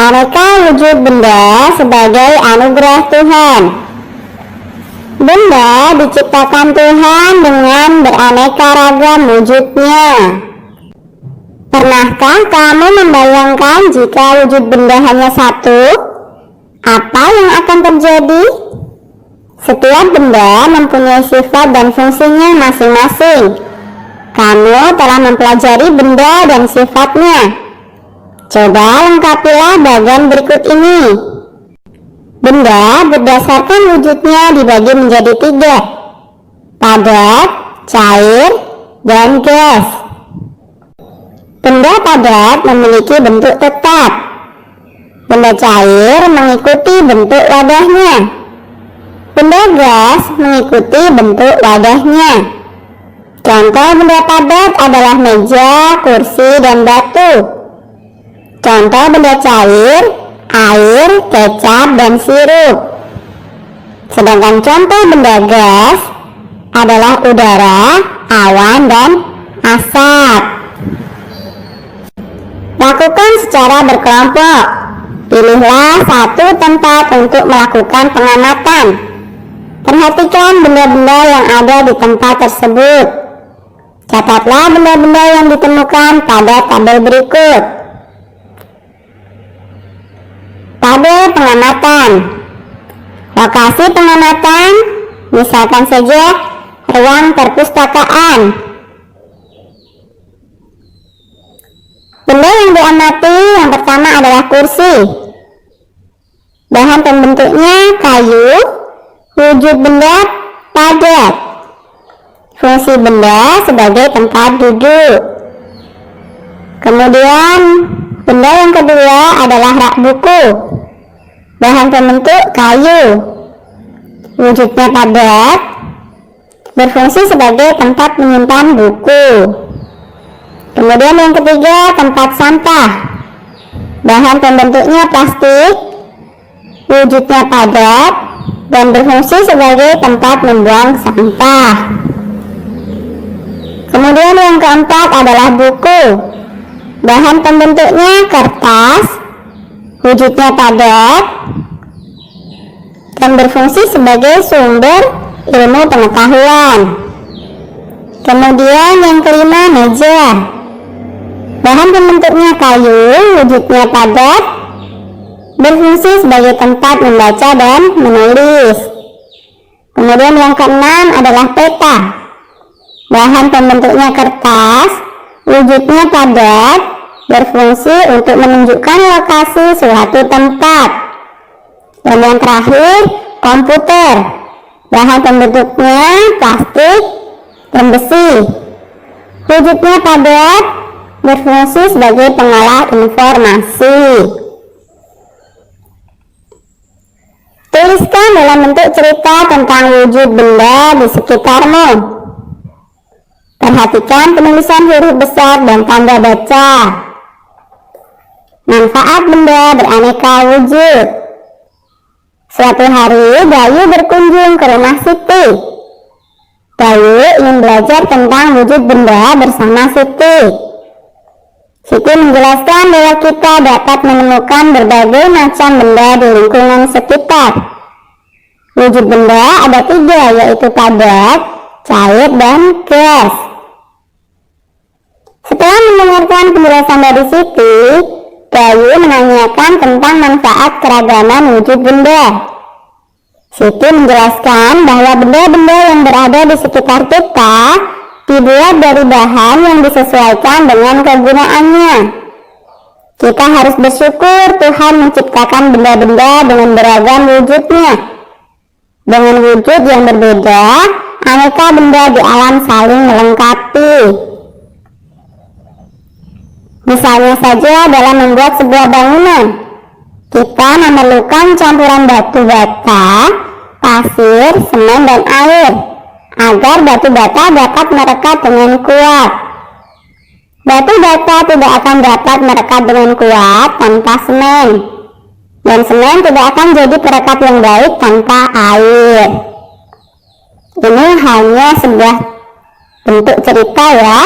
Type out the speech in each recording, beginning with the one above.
Beraneka wujud benda sebagai anugerah Tuhan. Benda diciptakan Tuhan dengan beraneka ragam wujudnya. Pernahkah kamu membayangkan jika wujud benda hanya satu? Apa yang akan terjadi? Setiap benda mempunyai sifat dan fungsinya masing-masing. Kamu telah mempelajari benda dan sifatnya. Coba lengkapilah bagian berikut ini. Benda berdasarkan wujudnya dibagi menjadi 3: padat, cair, dan gas. Benda padat memiliki bentuk tetap. Benda cair mengikuti bentuk wadahnya. Benda gas mengikuti bentuk wadahnya. Contoh benda padat adalah meja, kursi, dan batu. Contoh benda cair, air, kecap, dan sirup. Sedangkan contoh benda gas adalah udara, awan, dan asap. Lakukan secara berkelompok. Pilihlah satu tempat untuk melakukan pengamatan. Perhatikan benda-benda yang ada di tempat tersebut. Catatlah benda-benda yang ditemukan pada tabel berikut. Tabel pengamatan. Lokasi pengamatan, misalkan saja ruang perpustakaan. Benda yang diamati yang pertama adalah kursi. Bahan pembentuknya kayu, wujud benda padat. Fungsi benda sebagai tempat duduk. Kemudian benda yang kedua adalah rak buku. Bahan pembentuk kayu. Wujudnya padat, berfungsi sebagai tempat menyimpan buku. Kemudian yang ketiga, tempat sampah. Bahan pembentuknya plastik. Wujudnya padat dan berfungsi sebagai tempat membuang sampah. Kemudian yang keempat adalah buku. Bahan pembentuknya kertas, wujudnya padat, dan berfungsi sebagai sumber ilmu pengetahuan. Kemudian yang kelima, meja. Bahan pembentuknya kayu, wujudnya padat, berfungsi sebagai tempat membaca dan menulis. Kemudian yang keenam adalah peta. Bahan pembentuknya kertas, wujudnya padat, berfungsi untuk menunjukkan lokasi suatu tempat. Dan yang terakhir, komputer. Bahan pembentuknya plastik dan besi. Wujudnya padat, berfungsi sebagai pengolah informasi. Tuliskan dalam bentuk cerita tentang wujud benda di sekitarmu. Perhatikan penulisan huruf besar dan tanda baca. Manfaat benda beraneka wujud. Suatu hari, Bayu berkunjung ke rumah Siti. Bayu ingin belajar tentang wujud benda bersama Siti. Siti menjelaskan bahwa kita dapat menemukan berbagai macam benda di lingkungan sekitar. Wujud benda ada 3, yaitu padat, cair, dan gas. Setelah mendengarkan penjelasan dari Siti, Bayu menanyakan tentang manfaat keragaman wujud benda. Siti menjelaskan bahwa benda-benda yang berada di sekitar kita dibuat dari bahan yang disesuaikan dengan kegunaannya. Kita harus bersyukur Tuhan menciptakan benda-benda dengan beragam wujudnya. Dengan wujud yang berbeda, aneka benda di alam saling melengkapi. Misalnya saja dalam membuat sebuah bangunan, kita memerlukan campuran batu bata, pasir, semen, dan air agar batu bata dapat merekat dengan kuat. Batu bata tidak akan dapat merekat dengan kuat tanpa semen, dan semen tidak akan jadi perekat yang baik tanpa air. Ini hanya sebuah bentuk cerita ya.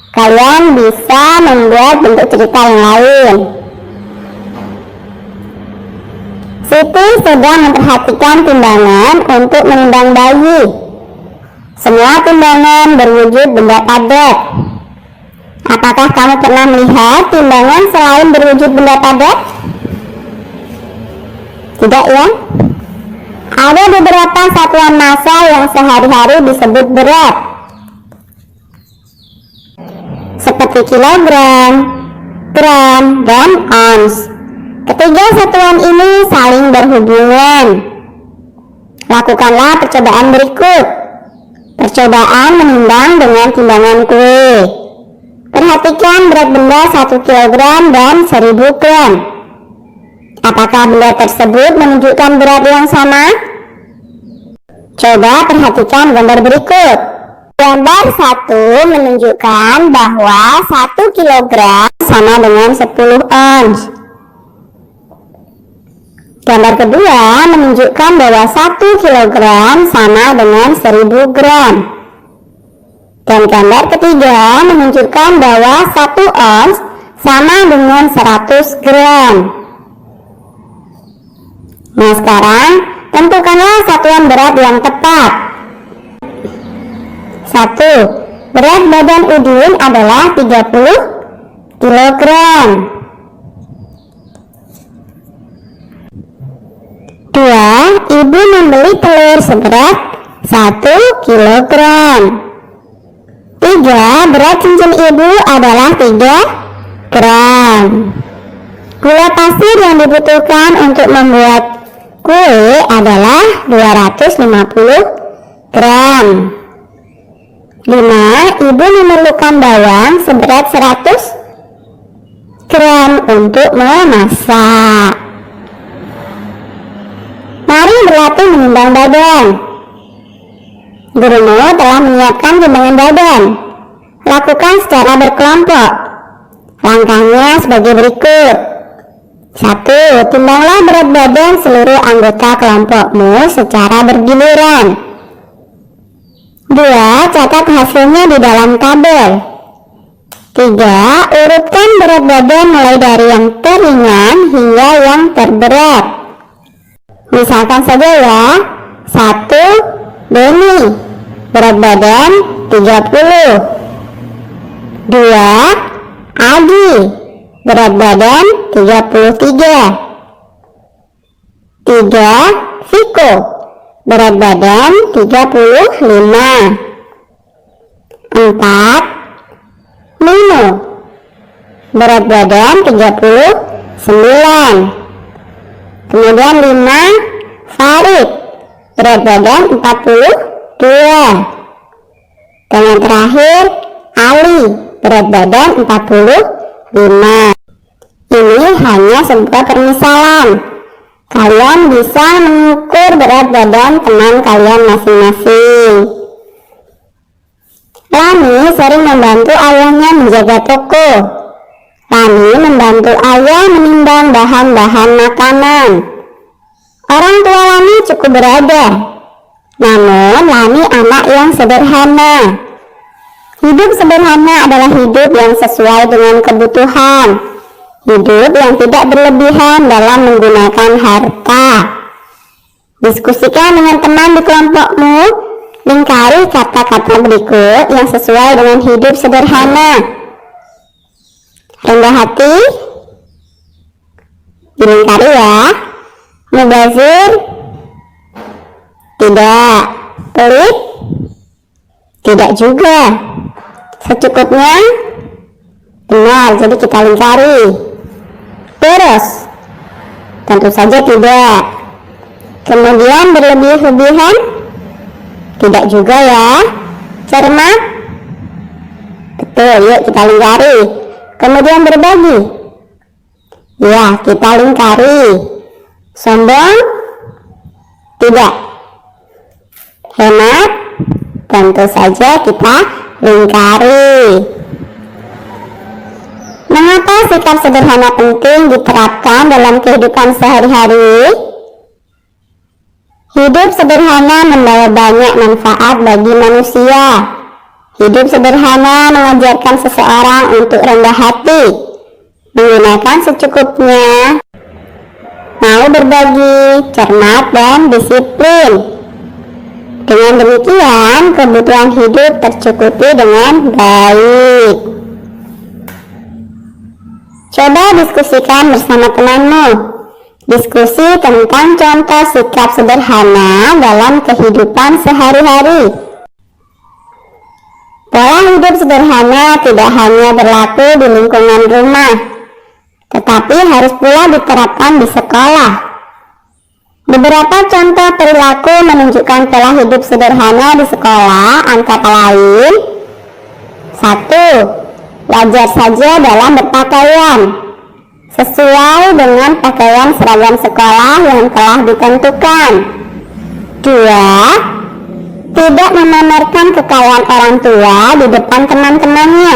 Kalian bisa membuat bentuk cerita yang lain. Siti sedang memperhatikan timbangan untuk menimbang bayi. Semua timbangan berwujud benda padat. Apakah kamu pernah melihat timbangan selain berwujud benda padat? Tidak ya? Ada beberapa satuan massa yang sehari-hari disebut berat, seperti kilogram, gram, dan ons. Ketiga satuan ini saling berhubungan. Lakukanlah percobaan berikut. Percobaan menimbang dengan timbangan kue. Perhatikan berat benda 1 kg dan 1000 gram. Apakah benda tersebut menunjukkan berat yang sama? Coba perhatikan gambar berikut. Gambar 1 menunjukkan bahwa 1 kg sama dengan 10 ons. Gambar kedua menunjukkan bahwa 1 kg sama dengan 1000 gram. Dan gambar ketiga menunjukkan bahwa 1 ons sama dengan 100 gram. Nah, sekarang tentukanlah satuan berat yang tepat. 1. Berat badan Udin adalah 30 kg. 2. Ibu membeli telur seberat 1 kg. 3. Berat cincin ibu adalah 3 gram. Gula pasir yang dibutuhkan untuk membuat kue adalah 250 gram. 5. Ibu memerlukan bawang seberat 100 gram untuk memasak. Mari berlatih menimbang badan. Gurumu telah menyiapkan timbangan badan. Lakukan secara berkelompok. Langkahnya sebagai berikut. 1. Timbanglah berat badan seluruh anggota kelompokmu secara bergiliran. 2. Catat hasilnya di dalam tabel. 3. Urutkan berat badan mulai dari yang teringan hingga yang terberat. Misalkan saja ya, 1. Deni, berat badan 30. 2. Adi, berat badan 33. 3. Viko, berat badan 35. 4. Nino, berat badan 39. Kemudian 5. Farid, berat badan 42. Dan yang terakhir Ali, berat badan 45. Ini hanya sebuah permisalan. Kalian bisa mengukur berat badan teman kalian masing-masing. Lani sering membantu ayahnya menjaga toko. Lani membantu ayah menimbang bahan-bahan makanan. Orang tua Lani cukup berada. Namun Lani anak yang sederhana. Hidup sederhana adalah hidup yang sesuai dengan kebutuhan. Hidup yang tidak berlebihan dalam menggunakan harta. Diskusikan dengan teman di kelompokmu. Lingkari kata-kata berikut yang sesuai dengan hidup sederhana. Rendah hati, dilingkari ya. Mubazir, tidak. Pelit, tidak juga. Secukupnya, benar, jadi kita lingkari. Boros, tentu saja tidak. Kemudian berlebih-lebihan, tidak juga ya. Cermat, betul, yuk kita lingkari. Kemudian berbagi, ya kita lingkari. Sombong, tidak. Hemat, tentu saja kita lingkari. Mengapa sikap sederhana penting diterapkan dalam kehidupan sehari-hari? Hidup sederhana membawa banyak manfaat bagi manusia. Hidup sederhana mengajarkan seseorang untuk rendah hati, menggunakan secukupnya, mau berbagi, cermat, dan disiplin. Dengan demikian, kebutuhan hidup tercukupi dengan baik. Coba diskusikan bersama temanmu. Diskusi tentang contoh sikap sederhana dalam kehidupan sehari-hari. Pola hidup sederhana tidak hanya berlaku di lingkungan rumah, tetapi harus pula diterapkan di sekolah. Beberapa contoh perilaku menunjukkan pola hidup sederhana di sekolah antara lain: 1. Wajar saja dalam berpakaian, sesuai dengan pakaian seragam sekolah yang telah ditentukan. 2. Tidak memamerkan kekayaan orang tua di depan teman-temannya.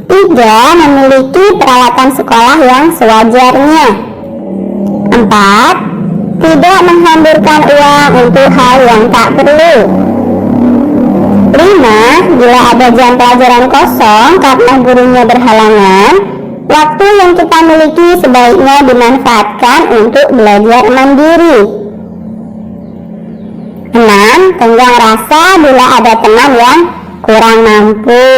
3. Memiliki peralatan sekolah yang sewajarnya. 4. Tidak menghamburkan uang untuk hal yang tak perlu. 5. Bila ada jam pelajaran kosong karena gurunya berhalangan, waktu yang kita miliki sebaiknya dimanfaatkan untuk belajar mandiri. 6. Tenggang rasa bila ada teman yang kurang mampu.